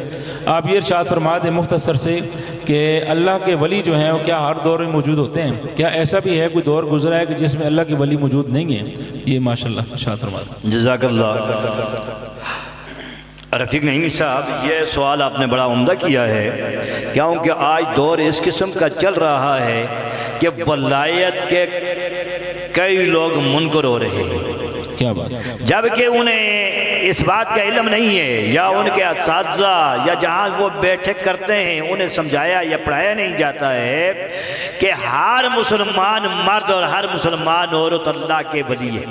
آپ یہ ارشاد فرما دیں مختصر سے کہ اللہ کے ولی جو ہیں وہ کیا ہر دور میں موجود ہوتے ہیں؟ کیا ایسا بھی ہے کوئی دور گزرا ہے کہ جس میں اللہ کے ولی موجود نہیں ہیں؟ یہ ماشاءاللہ ارشاد فرما دیں۔ جزاک اللہ۔ رفیق نعیمی صاحب، یہ سوال آپ نے بڑا عمدہ کیا ہے، کیونکہ آج دور اس قسم کا چل رہا ہے کہ ولایت کے کئی لوگ منکر ہو رہے ہیں، کیا بات، جبکہ انہیں اس بات کا علم نہیں ہے، یا ان کے اساتذہ یا جہاں وہ بیٹھک کرتے ہیں انہیں سمجھایا یا پڑھایا نہیں جاتا ہے کہ ہر مسلمان مرد اور ہر مسلمان عورت اللہ کے ولی ہے۔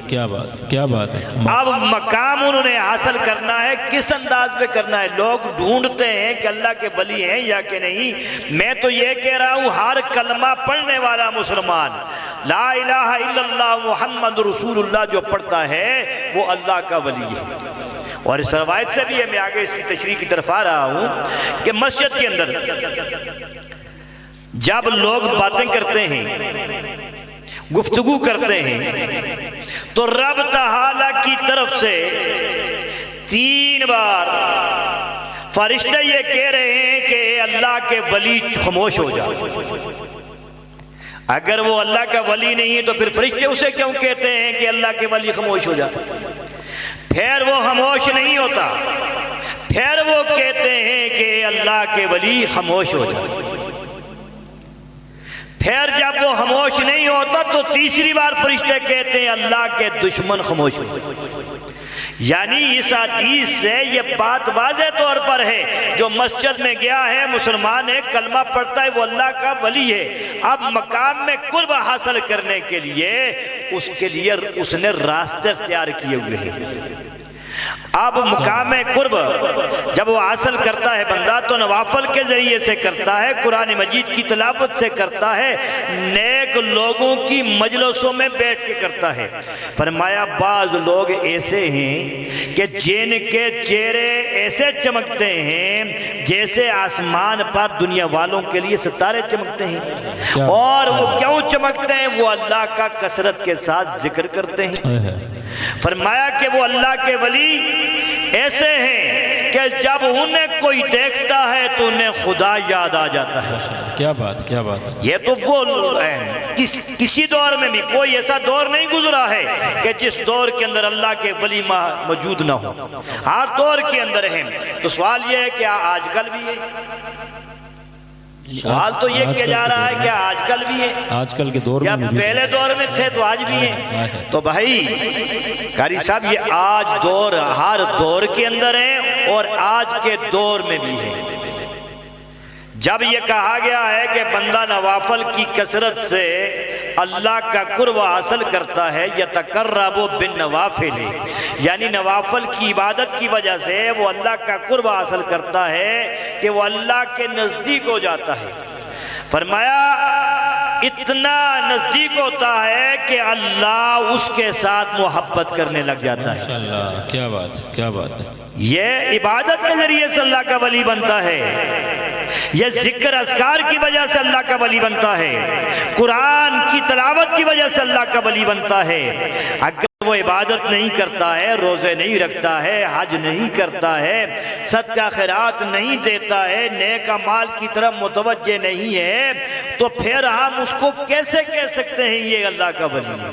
کیا بات، کیا بات ہے۔ اب مقام انہوں نے حاصل کرنا ہے، کس انداز میں کرنا ہے؟ لوگ ڈھونڈتے ہیں کہ اللہ کے ولی ہیں یا کہ نہیں۔ میں تو یہ کہہ رہا ہوں، ہر کلمہ پڑھنے والا مسلمان لا الہ الا اللہ محمد رسول اللہ جو پڑھتا ہے وہ اللہ کا ولی ہے۔ اور اس روایت سے بھی ہے، میں آگے اس کی تشریح کی طرف آ رہا ہوں کہ مسجد کے اندر جب لوگ باتیں کرتے ہیں، گفتگو کرتے ہیں، تو رب تعالیٰ کی طرف سے 3 بار فرشتے یہ کہہ رہے ہیں کہ اللہ کے ولی خاموش ہو جا۔ اگر وہ اللہ کا ولی نہیں ہے تو پھر فرشتے اسے کیوں کہتے ہیں کہ اللہ کے ولی خاموش ہو جا؟ پھر وہ خاموش نہیں ہوتا، پھر وہ کہتے ہیں کہ اللہ کے ولی خاموش ہو جا۔ پھر جب وہ خاموش نہیں ہوتا تو تیسری بار فرشتے کہتے ہیں اللہ کے دشمن خاموش ہو جائے۔ یعنی اس حدیث سے یہ بات واضح طور پر ہے، جو مسجد میں گیا ہے، مسلمان ہے، کلمہ پڑھتا ہے، وہ اللہ کا ولی ہے۔ اب مقام میں قرب حاصل کرنے کے لیے اس نے راستے اختیار کیے ہوئے ہیں۔ اب مقام قرب جب وہ حاصل کرتا ہے بندہ تو نوافل کے ذریعے سے کرتا ہے، قرآن مجید کی تلاوت سے کرتا ہے، نیک لوگوں کی مجلسوں میں بیٹھ کے کرتا ہے۔ فرمایا بعض لوگ ایسے ہیں کہ جن کے چہرے ایسے چمکتے ہیں جیسے آسمان پر دنیا والوں کے لیے ستارے چمکتے ہیں۔ اور وہ کیوں چمکتے ہیں؟ وہ اللہ کا کثرت کے ساتھ ذکر کرتے ہیں۔ فرمایا کہ وہ اللہ کے ولی ایسے ہیں کہ جب انہیں کوئی دیکھتا ہے تو انہیں خدا یاد آ جاتا ہے۔ کیا بات، کیا بات ہے۔ یہ تو وہ کسی دور میں بھی کوئی ایسا دور نہیں گزرا ہے کہ جس دور کے اندر اللہ کے ولی موجود نہ ہو، ہر دور کے اندر ہیں۔ تو سوال یہ ہے کہ آج کل بھی ہے؟ سوال تو یہ کیا جا رہا ہے کہ آج کل بھی ہے، آج کل کے دور یا میں موجود پہلے دور میں تھے تو آج بھی ہیں؟ تو بھائی قاری صاحب، یہ آج دور ہر دور کے اندر ہیں اور آج کے دور میں بھی ہے۔ جب یہ کہا گیا ہے کہ بندہ نوافل کی کثرت سے اللہ کا قرب حاصل کرتا ہے، یتقرب بالنوافل، یعنی نوافل کی عبادت کی وجہ سے وہ اللہ کا قرب حاصل کرتا ہے کہ وہ اللہ کے نزدیک ہو جاتا ہے۔ فرمایا اتنا نزدیک ہوتا ہے کہ اللہ اس کے ساتھ محبت کرنے لگ جاتا ہے۔ ماشاءاللہ، کیا بات، کیا بات ہے۔ یہ عبادت کے ذریعے سے اللہ کا ولی بنتا ہے، یہ ذکر اذکار کی وجہ سے اللہ کا ولی بنتا ہے، قرآن کی تلاوت کی وجہ سے اللہ کا ولی بنتا ہے۔ اگر وہ عبادت نہیں کرتا ہے، روزے نہیں رکھتا ہے، حج نہیں کرتا ہے، صدقہ خیرات نہیں دیتا ہے، نیک اعمال کی طرف متوجہ نہیں ہے، تو پھر ہم اس کو کیسے کہہ سکتے ہیں یہ اللہ کا ولی ہے؟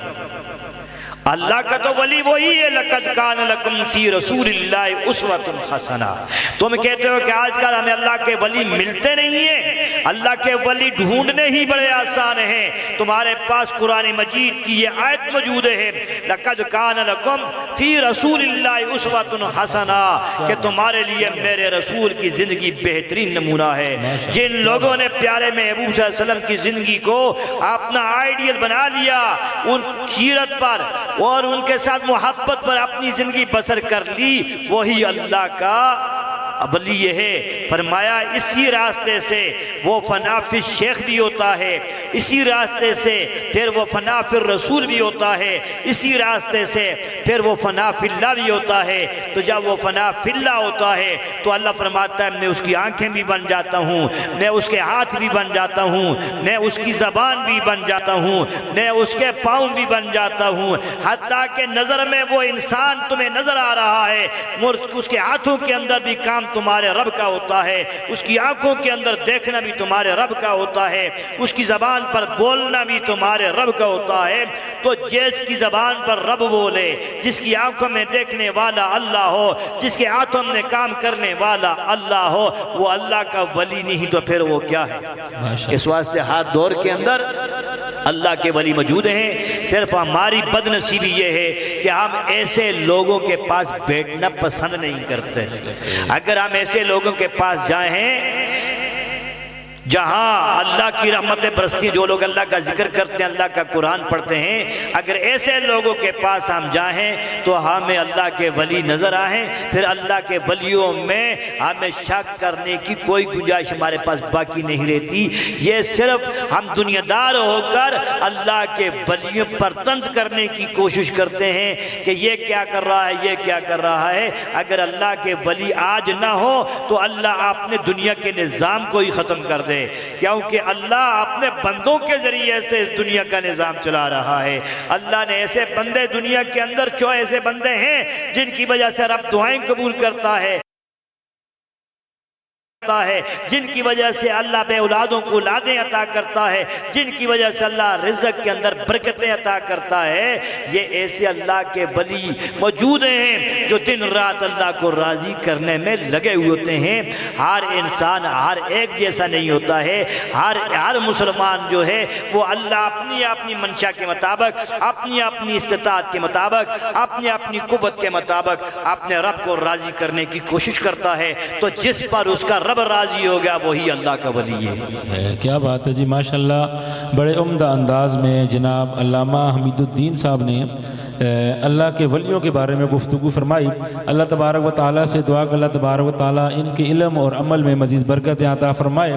اللہ کا تو ولی وہی ہے، لقد کان لکم فی رسول اللہ اسوۃ حسنہ۔ تم کہتے ہو کہ آج کل ہمیں اللہ کے ولی ملتے نہیں ہیں، اللہ کے ولی ڈھونڈنے ہی بڑے آسان ہیں۔ تمہارے پاس قرآن مجید کی یہ آیت موجود ہے، لقد کان لکم فی رسول اللہ اسوۃ حسنہ، کہ تمہارے لیے میرے رسول کی زندگی بہترین نمونہ ہے۔ جن لوگوں نے پیارے محبوب صلی اللہ علیہ وسلم کی زندگی کو اپنا آئیڈیل بنا لیا، ان سیرت پر اور ان کے ساتھ محبت پر اپنی زندگی بسر کر لی، وہی اللہ کا ولی یہ ہے۔ فرمایا اسی راستے سے وہ فنا فی الشیخ بھی ہوتا ہے، اسی راستے سے پھر وہ فنا فی الرسول بھی ہوتا ہے، اسی راستے سے پھر وہ فنا فی اللہ بھی ہوتا ہے۔ تو جب وہ فنا فی اللہ ہوتا ہے تو اللہ فرماتا ہے میں اس کی آنکھیں بھی بن جاتا ہوں، میں اس کے ہاتھ بھی بن جاتا ہوں، میں اس کی زبان بھی بن جاتا ہوں، میں اس کے پاؤں بھی بن جاتا ہوں، حتیٰ کہ نظر میں وہ انسان تمہیں نظر آ رہا ہے، اس کے ہاتھوں کے اندر بھی کام تمہارے رب کا ہوتا ہے، اس کی آنکھوں کے اندر دیکھنا بھی تمہارے رب کا ہوتا ہے، اس کی زبان پر بولنا بھی تمہارے رب کا ہوتا ہے۔ تو جس کی زبان پر رب بولے، جس کی آنکھوں میں دیکھنے والا اللہ ہو، جس کے ہاتھوں میں کام کرنے والا اللہ ہو، وہ اللہ کا ولی نہیں تو پھر وہ کیا ہے؟ اس واسطے ہاتھ دور کے اندر اللہ کے ولی موجود ہیں۔ صرف ہماری بد نصیبی یہ ہے کہ ہم ایسے لوگوں کے پاس بیٹھنا پسند نہیں کرتے۔ اگر ہم ایسے لوگوں کے پاس جائیں جہاں اللہ کی رحمتیں برستی، جو لوگ اللہ کا ذکر کرتے ہیں، اللہ کا قرآن پڑھتے ہیں، اگر ایسے لوگوں کے پاس ہم جائیں تو ہمیں اللہ کے ولی نظر آئیں، پھر اللہ کے ولیوں میں ہمیں شک کرنے کی کوئی گنجائش ہمارے پاس باقی نہیں رہتی۔ یہ صرف ہم دنیا دار ہو کر اللہ کے ولیوں پر طنز کرنے کی کوشش کرتے ہیں کہ یہ کیا کر رہا ہے، یہ کیا کر رہا ہے۔ اگر اللہ کے ولی آج نہ ہو تو اللہ اپنے دنیا کے نظام کو ہی ختم کر دے، کیونکہ اللہ اپنے بندوں کے ذریعے سے اس دنیا کا نظام چلا رہا ہے۔ اللہ نے ایسے بندے دنیا کے اندر ایسے بندے ہیں جن کی وجہ سے رب دعائیں قبول کرتا ہے، جن کی وجہ سے اللہ بے اولادوں کو اولادیں عطا کرتا ہے، جن کی وجہ سے اللہ رزق کے اندر برکتیں عطا کرتا ہے۔ یہ ایسے اللہ کے ولی موجود ہیں جو دن رات اللہ کو راضی کرنے میں لگے ہوئے ہوتے ہیں۔ ہر انسان ہر ایک جیسا نہیں ہوتا ہے، ہر مسلمان جو ہے وہ اللہ اپنی اپنی منشا کے مطابق، اپنی اپنی استطاعت کے مطابق، اپنی اپنی قوت کے مطابق اپنے رب کو راضی کرنے کی کوشش کرتا ہے۔ تو جس پر اس کا رب راضی ہو گیا وہی اللہ کا ولی ہے۔ کیا بات ہے جی، ماشاءاللہ بڑے عمدہ انداز میں جناب علامہ حمید الدین صاحب نے اللہ کے ولیوں کے بارے میں گفتگو فرمائی۔ اللہ تبارک و تعالیٰ سے دعا کہ اللہ تبارک و تعالیٰ ان کے علم اور عمل میں مزید برکت عطا فرمائے۔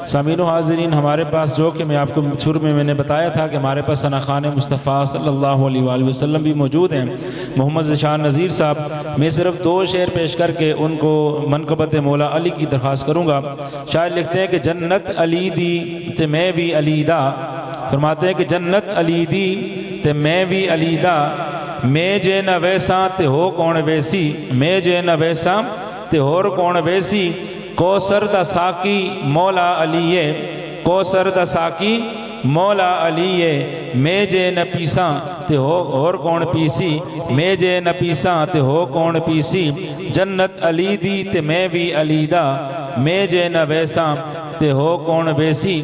سامعین و حاضرین، ہمارے پاس جو کہ میں آپ کو شروع میں نے بتایا تھا کہ ہمارے پاس ثناخان مصطفیٰ صلی اللہ علیہ وآلہ وسلم بھی موجود ہیں، محمد ذیشان نذیر صاحب۔ میں صرف 2 شعر پیش کر کے ان کو منقبت مولا علی کی درخواست کروں گا۔ شاعر لکھتے ہیں کہ جنت علی دی تے میں بھی علی دا، فرماتے ہیں کہ جنت علی دی تے میں بھی علی دا، میں جے نہ ویساں تے ہو کون ویسی، میں جے نہ ویساں تے ہور کون ویسی، کوثر دا ساقی مولا علیے، کوثر دا ساقی مولا علیے، میں جے نہ پیساں تے ہور کون پیسی، میں جے نہ پیساں تے ہو کون پیسی، جنت علی دی تے میں بھی علی دا، میں جے نہ ویساں تے ہو کون ویسی۔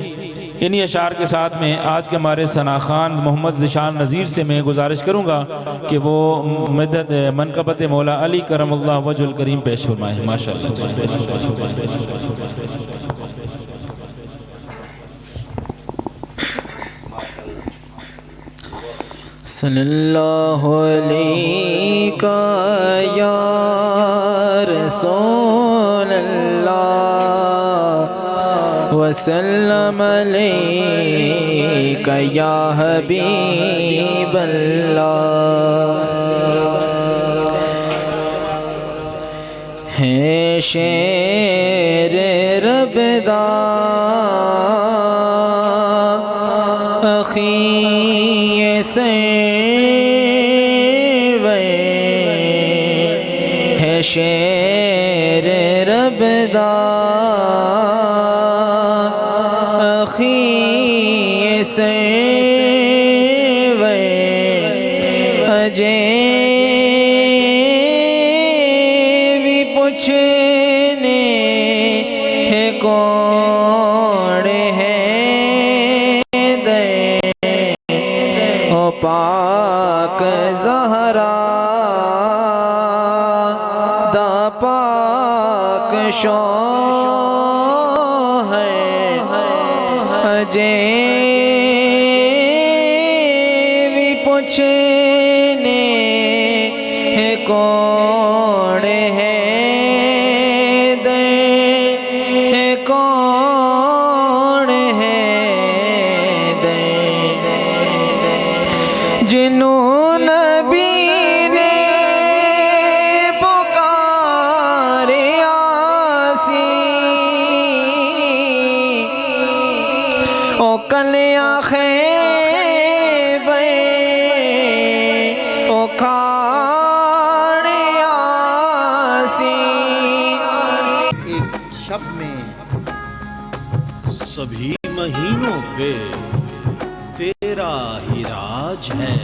انہی اشعار کے ساتھ میں آج کے ہمارے ثناخان محمد ذیشان نذیر سے میں گزارش کروں گا کہ وہ مدد منقبت مولا علی کرم اللہ وجہ الکریم پیش فرمائیں۔ ماشاءاللہ۔ صلی اللہ علیہ یا رسول اللہ وسلم علیک یا حبیب اللہ۔ ہے شیر رب دا اخی ہے شیر رب دا اخی کون ہے او پاک زہرا دا پاک شوہر جے بھی پوچھنے کون ہے کون ہے جنہوں نبی نے پکارے آسی او کلیاں خیبر او کھاڑے آسی ایک شب میں سبھی مہینوں پہ تیرا ہی راج ہے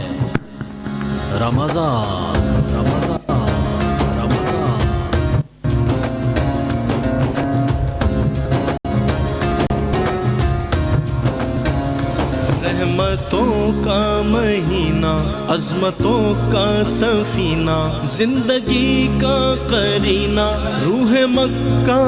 رمضان رمضان رمضان رحمتوں کا مہینہ عظمتوں کا سفینہ زندگی کا قرینہ روح مکہ